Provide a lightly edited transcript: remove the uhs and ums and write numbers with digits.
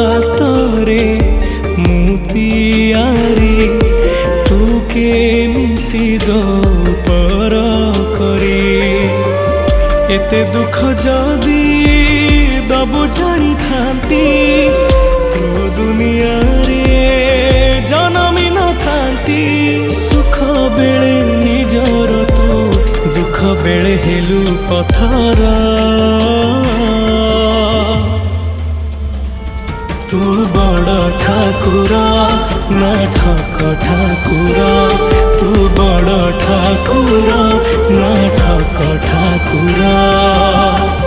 ହାତରେ ମୁଁ ତିଆରି ତୁ କେମିତି ଦଉ ପର କରି ଏତେ ଦୁଃଖ ଯଦି ଦବୁ ଜାଣିଥାନ୍ତି ତୁ ଦୁନିଆରେ ଜନମି ନଥାନ୍ତି ସୁଖ ବେଳେ ନିଜର ତୁ ଦୁଃଖ ବେଳେ ହେଲୁ ପଥର तू बड़ ठाकुर ना ठक ठाकुर तू बड़ ठाकुर ना ठक ठाकुर।